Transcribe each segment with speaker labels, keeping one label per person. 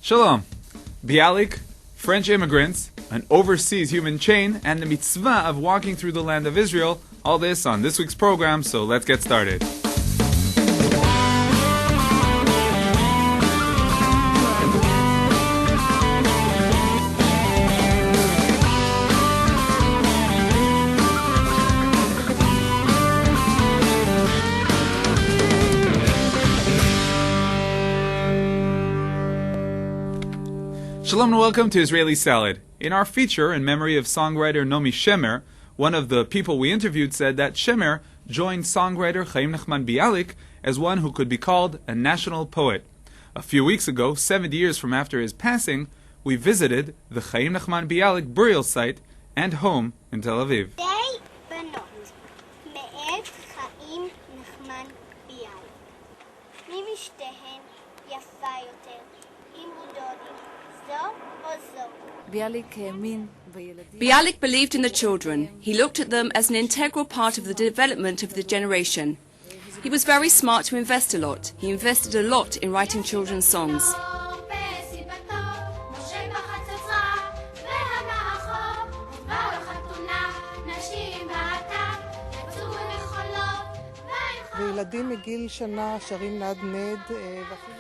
Speaker 1: Shalom. Bialik, French immigrants, an overseas human chain, and the mitzvah of walking through the land of Israel. All this on this week's program, so let's get started. Shalom and welcome to Israeli Salad. In our feature in memory of songwriter Naomi Shemer, one of the people we interviewed said that Shemer joined songwriter Chaim Nachman Bialik as one who could be called a national poet. A few weeks ago, 70 years from after his passing, we visited the Chaim Nachman Bialik burial site and home in Tel Aviv.
Speaker 2: Bialik believed in the children. He looked at them as an integral part of the development of the generation. He was very smart to invest a lot. He invested a lot in writing children's songs.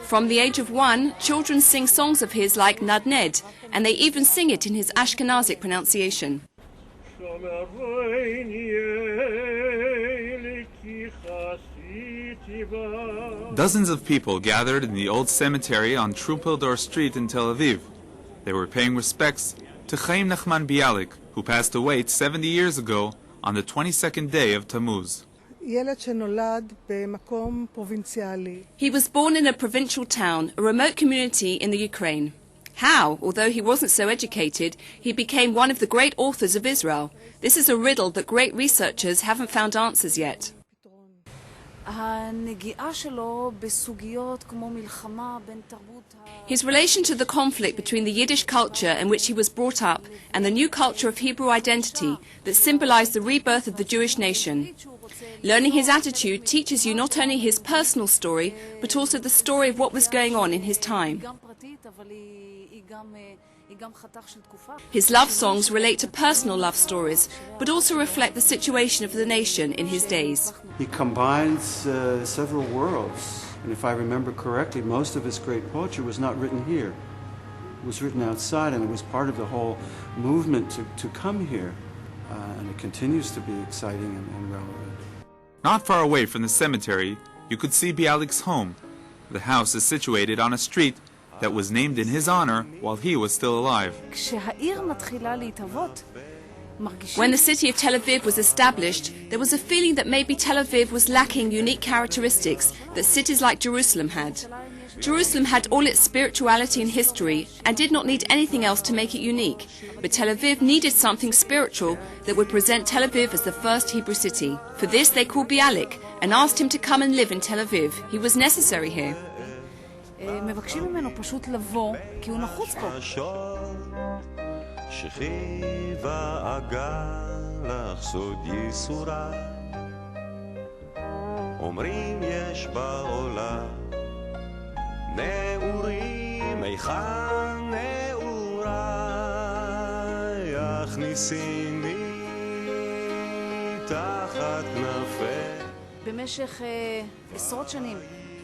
Speaker 2: From the age of 1, children sing songs of his like Nad Ned, and they even sing it in his Ashkenazic pronunciation.
Speaker 1: Dozens of people gathered in the old cemetery on Trumpeldor Street in Tel Aviv. They were paying respects to Chaim Nachman Bialik, who passed away 70 years ago on the 22nd day of Tammuz.
Speaker 2: He was born in a provincial town, a remote community in the Ukraine. How, although he wasn't so educated, he became one of the great authors of Israel? This is a riddle that great researchers haven't found answers yet. His relation to the conflict between the Yiddish culture in which he was brought up and the new culture of Hebrew identity that symbolized the rebirth of the Jewish nation. Learning his attitude teaches you not only his personal story, but also the story of what was going on in his time. His love songs relate to personal love stories, but also reflect the situation of the nation in his days.
Speaker 3: He combines several worlds, and if I remember correctly, most of his great poetry was not written here. It was written outside, and it was part of the whole movement to come here, and it continues to be exciting and relevant.
Speaker 1: Not far away from the cemetery, you could see Bialik's home. The house is situated on a street that was named in his honor while he was still alive.
Speaker 2: When the city of Tel Aviv was established, there was a feeling that maybe Tel Aviv was lacking unique characteristics that cities like Jerusalem had. Jerusalem had all its spirituality and history and did not need anything else to make it unique. But Tel Aviv needed something spiritual that would present Tel Aviv as the first Hebrew city. For this they called Bialik and asked him to come and live in Tel Aviv. He was necessary here.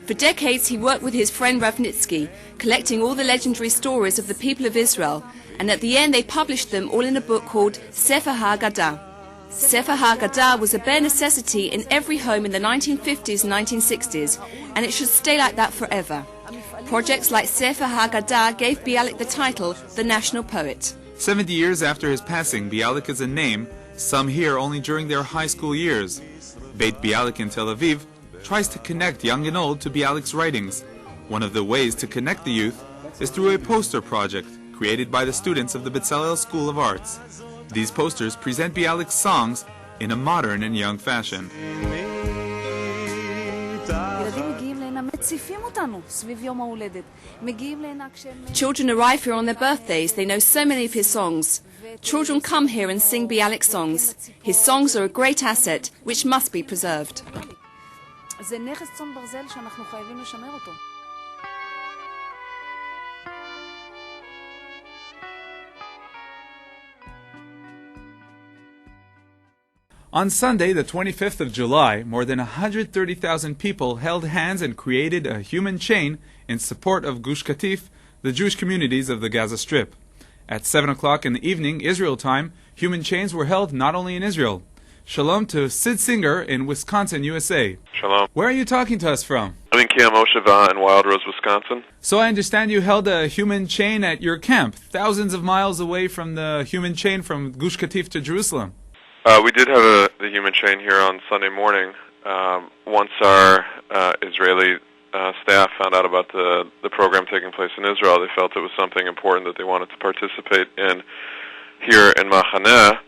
Speaker 2: For decades he worked with his friend Ravnitsky, collecting all the legendary stories of the people of Israel, and at the end they published them all in a book called Sefer HaAgadah. Sefer HaAgadah was a bare necessity in every home in the 1950s and 1960s, and it should stay like that forever. Projects like Sefer HaAgadah gave Bialik the title, the national poet.
Speaker 1: 70 years after his passing, Bialik is a name some hear only during their high school years. Beit Bialik in Tel Aviv tries to connect young and old to Bialik's writings. One of the ways to connect the youth is through a poster project created by the students of the B'Tzalel School of Arts. These posters present Bialik's songs in a modern and young fashion.
Speaker 2: Children arrive here on their birthdays. They know so many of his songs. Children come here and sing Bialik songs. His songs are a great asset which must be preserved.
Speaker 1: On Sunday, the 25th of July, more than 130,000 people held hands and created a human chain in support of Gush Katif, the Jewish communities of the Gaza Strip. At 7 o'clock in the evening, Israel time, human chains were held not only in Israel. Shalom to Sid Singer in Wisconsin, USA.
Speaker 4: Shalom.
Speaker 1: Where are you talking to us from?
Speaker 4: I'm in Camp Sheva in Wild Rose, Wisconsin.
Speaker 1: So I understand you held a human chain at your camp, thousands of miles away from the human chain from Gush Katif to Jerusalem.
Speaker 4: We did have the human chain here on Sunday morning. Once our Israeli staff found out about the program taking place in Israel, they felt it was something important that they wanted to participate in here in Machaneh.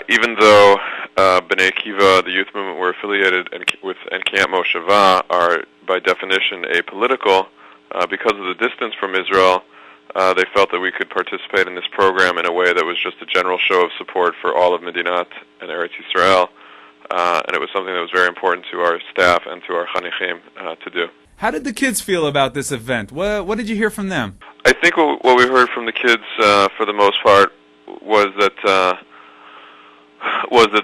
Speaker 4: Even though B'nai Akiva, the youth movement, were affiliated with Camp Mosheva, are by definition apolitical, because of the distance from Israel, they felt that we could participate in this program in a way that was just a general show of support for all of Medinat and Eretz Yisrael, and it was something that was very important to our staff and to our Chanichim to do.
Speaker 1: How did the kids feel about this event? What did you hear from them?
Speaker 4: I think what we heard from the kids, for the most part, was that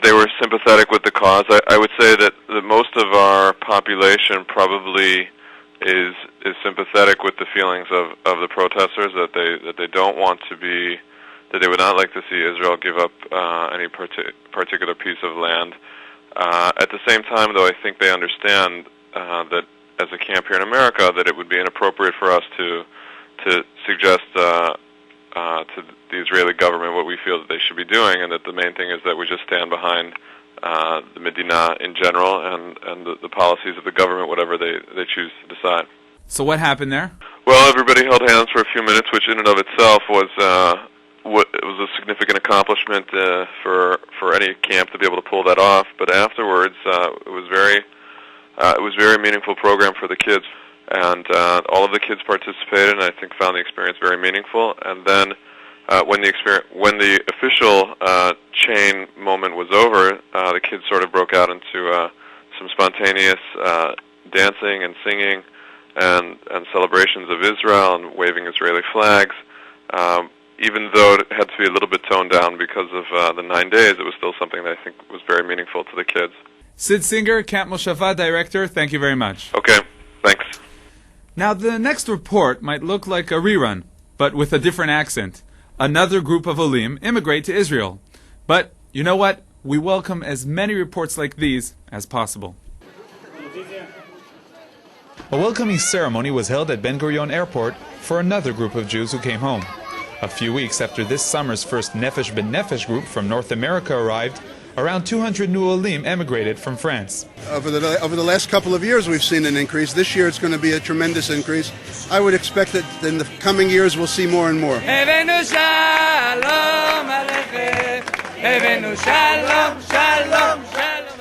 Speaker 4: they were sympathetic with the cause. I would say that most of our population probably is sympathetic with the feelings of the protesters, that they don't want to be, that they would not like to see Israel give up any particular piece of land. At the same time, though, I think they understand that as a camp here in America, that it would be inappropriate for us to suggest to the Israeli government what we feel that they should be doing, and that the main thing is that we just stand behind the Medina in general and the policies of the government, whatever they choose to decide.
Speaker 1: So what happened there?
Speaker 4: Well, everybody held hands for a few minutes, which in and of itself was a significant accomplishment for any camp to be able to pull that off. But afterwards, it was very meaningful program for the kids, and all of the kids participated, and I think found the experience very meaningful. And then when the official chain moment was over, the kids sort of broke out into some spontaneous dancing and singing and celebrations of Israel and waving Israeli flags. Even though it had to be a little bit toned down because of the 9 days, it was still something that I think was very meaningful to the kids.
Speaker 1: Sid Singer, Camp Mosheva Director, thank you very much.
Speaker 4: Okay, thanks.
Speaker 1: Now, the next report might look like a rerun, but with a different accent. Another group of Olim immigrate to Israel. But, you know what? We welcome as many reports like these as possible. A welcoming ceremony was held at Ben Gurion Airport for another group of Jews who came home. A few weeks after this summer's first Nefesh Ben Nefesh group from North America arrived, around 200 new Olim emigrated from France.
Speaker 5: Over the last couple of years, we've seen an increase. This year, it's going to be a tremendous increase. I would expect that in the coming years, we'll see more and more.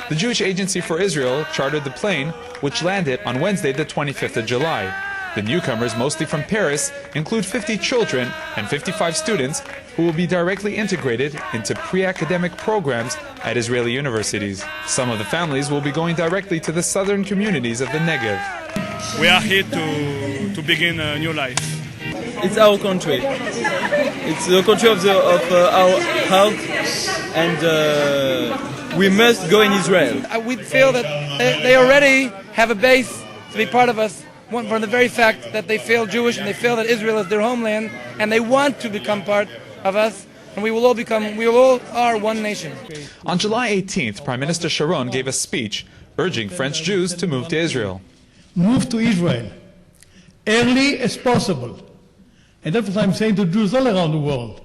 Speaker 1: The Jewish Agency for Israel chartered the plane, which landed on Wednesday, the 25th of July. The newcomers, mostly from Paris, include 50 children and 55 students who will be directly integrated into pre-academic programs at Israeli universities. Some of the families will be going directly to the southern communities of the Negev.
Speaker 6: We are here to begin a new life.
Speaker 7: It's our country. It's the country of our health, and we must go in Israel.
Speaker 8: We feel that they already have a base to be part of us. From the very fact that they feel Jewish and they feel that Israel is their homeland, and they want to become part of us, and we will all are one nation.
Speaker 1: On July 18th, Prime Minister Sharon gave a speech urging French Jews to move to Israel.
Speaker 9: Move to Israel early as possible. And that's what I'm saying to Jews all around the world.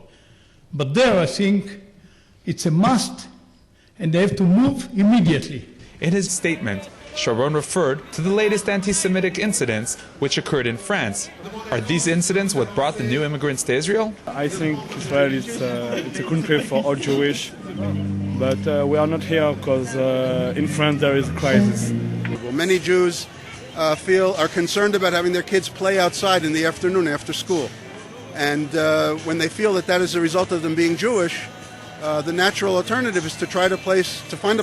Speaker 9: But there, I think, it's a must, and they have to move immediately.
Speaker 1: In his statement, Sharon referred to the latest anti-Semitic incidents which occurred in France. Are these incidents what brought the new immigrants to Israel?
Speaker 6: I think Israel is it's a country for all Jewish, but we are not here because in France there is a crisis.
Speaker 5: Well, many Jews are concerned about having their kids play outside in the afternoon after school. And when they feel that is a result of them being Jewish, the natural alternative is to find a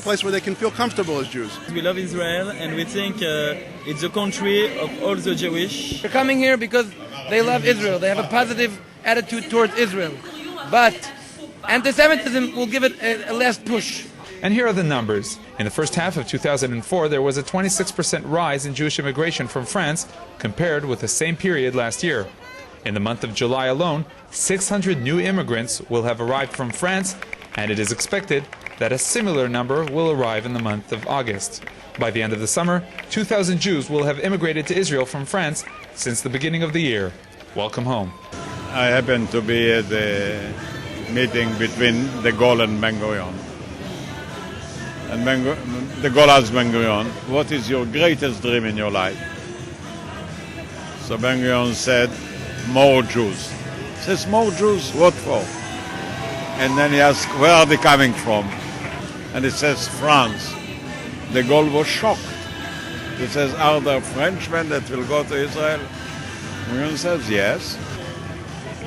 Speaker 5: place where they can feel comfortable as Jews.
Speaker 7: We love Israel, and we think it's the country of all the Jewish.
Speaker 8: They're coming here because they love Israel. They have a positive attitude towards Israel. But anti-Semitism will give it a last push.
Speaker 1: And here are the numbers. In the first half of 2004, there was a 26% rise in Jewish immigration from France compared with the same period last year. In the month of July alone, 600 new immigrants will have arrived from France, and it is expected that a similar number will arrive in the month of August. By the end of the summer, 2,000 Jews will have immigrated to Israel from France since the beginning of the year. Welcome home.
Speaker 10: I happened to be at the meeting between de Gaulle and Ben-Gurion. And de Gaulle asked Ben-Gurion, what is your greatest dream in your life? So Ben-Gurion said, more Jews. He says, more Jews? What for? And then he asked, where are they coming from? And he says, France. De Gaulle was shocked. He says, are there Frenchmen that will go to Israel? Ben-Gurion says, yes.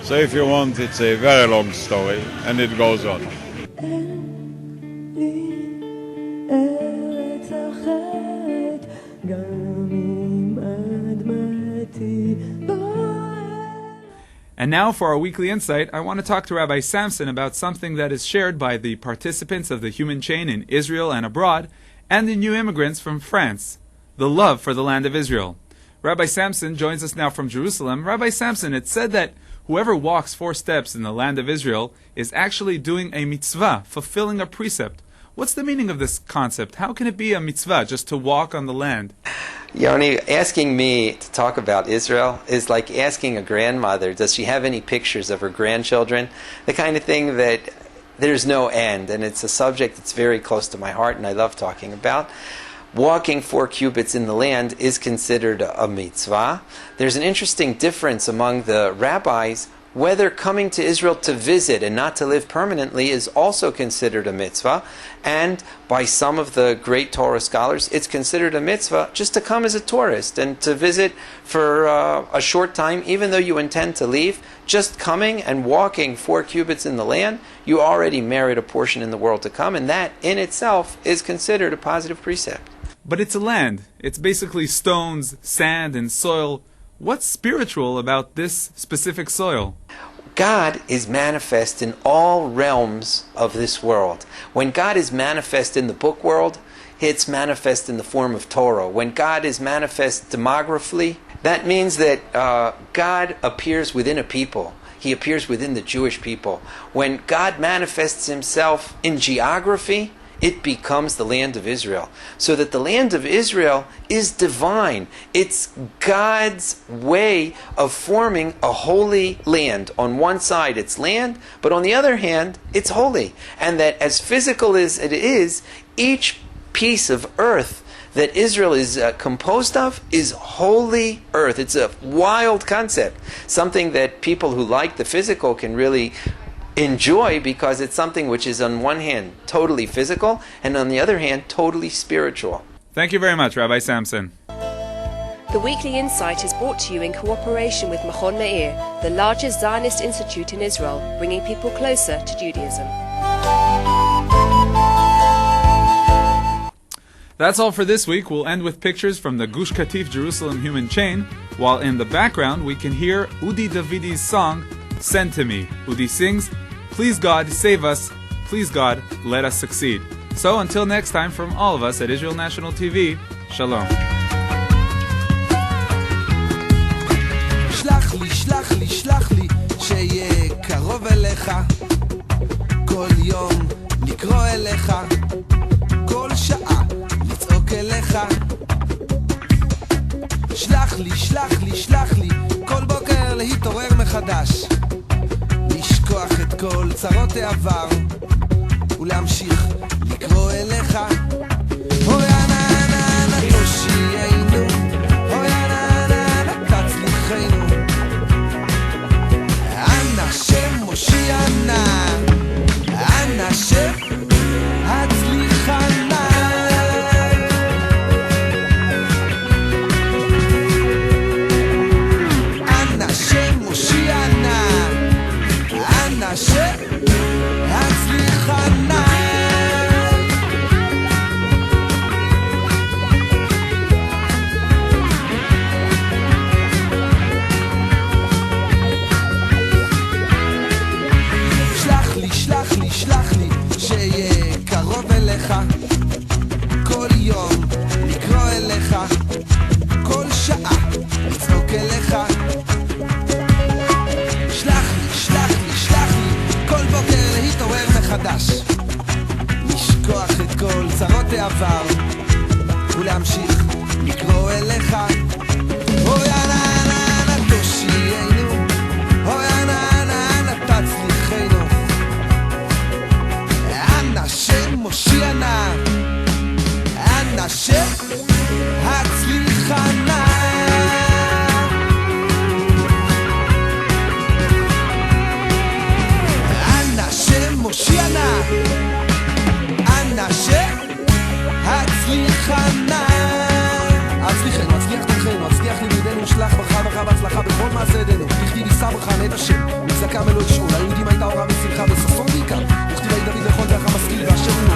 Speaker 10: So if you want, it's a very long story, and it goes on.
Speaker 1: And now for our weekly insight, I want to talk to Rabbi Samson about something that is shared by the participants of the human chain in Israel and abroad, and the new immigrants from France, the love for the land of Israel. Rabbi Samson joins us now from Jerusalem. Rabbi Samson, it's said that whoever walks 4 steps in the land of Israel is actually doing a mitzvah, fulfilling a precept. What's the meaning of this concept? How can it be a mitzvah just to walk on the land?
Speaker 11: Yoni, asking me to talk about Israel is like asking a grandmother, does she have any pictures of her grandchildren? The kind of thing that there's no end, and it's a subject that's very close to my heart and I love talking about. Walking 4 cubits in the land is considered a mitzvah. There's an interesting difference among the rabbis whether coming to Israel to visit and not to live permanently is also considered a mitzvah. And by some of the great Torah scholars, it's considered a mitzvah just to come as a tourist and to visit for a short time, even though you intend to leave. Just coming and walking 4 cubits in the land, you already merit a portion in the world to come, and that in itself is considered a positive precept.
Speaker 1: But it's a land. It's basically stones, sand, and soil. What's spiritual about this specific soil?
Speaker 11: God is manifest in all realms of this world. When God is manifest in the book world, it's manifest in the form of Torah. When God is manifest demographically, that means that God appears within a people. He appears within the Jewish people. When God manifests himself in geography, it becomes the land of Israel. So that the land of Israel is divine. It's God's way of forming a holy land. On one side it's land, but on the other hand it's holy. And that as physical as it is, each piece of earth that Israel is composed of is holy earth. It's a wild concept. Something that people who like the physical can really enjoy, because it's something which is on one hand totally physical and on the other hand totally spiritual.
Speaker 1: Thank you very much, Rabbi Samson.
Speaker 2: The Weekly Insight is brought to you in cooperation with Machon Meir, the largest Zionist institute in Israel, bringing people closer to Judaism.
Speaker 1: That's all for this week. We'll end with pictures from the Gush Katif Jerusalem human chain, while in the background we can hear Udi Davidi's song, Send to Me. Udi sings, "Please God, save us. Please God, let us succeed." So until next time, from all of us at Israel National TV, Shalom.
Speaker 12: שלח לי, שלח לי, שלח לי, שיהיה קרוב אליך, כל יום לקרוא אליך, כל שעה לצעוק אליך. שלח לי, שלח לי, שלח לי, כל בוקר להתעורר מחדש, לשכוח את כל צרות העבר ולהמשיך לקרוא אליך. הויה נה נה נה תושיענו, הויה נה נה נה תצליחנו, אנא שם מושיע נא, אנא שם הצליחנה. אנא שם מושיע נא, אנא שם הצליחנה. שלח לי, שלח לי, שלח לי, שיהיה קרוב אליך, אליך, כל יום לקרוא אליך, כל שעה לצעוק אליך. שלח לי, שלח לי, שלח לי, כל בוקר להתעורר מחדש, לשכוח את כל צרות העבר ולהמשיך לקרוא אליך. אוי אנה אנה אנה תושיענו, אוי אנה אנה אנה תצליחנו, אנה שמושיע נא, אנה שהצליחנה. אנה שמושיע נא, אנה שהצליחנה. הצליחנו, הצליח תלכנו, הצליח לימודנו, שלח ברכה ברכה בהצלחה בכל מעשה ידינו. תכתיב יישא ברכה מאת השם, וצדקה מלא ישאול. היהודים הייתה אורה ושמחה וששון בעיקר. וכתיב דוד לכל דרך המשכיל, ואשר הוא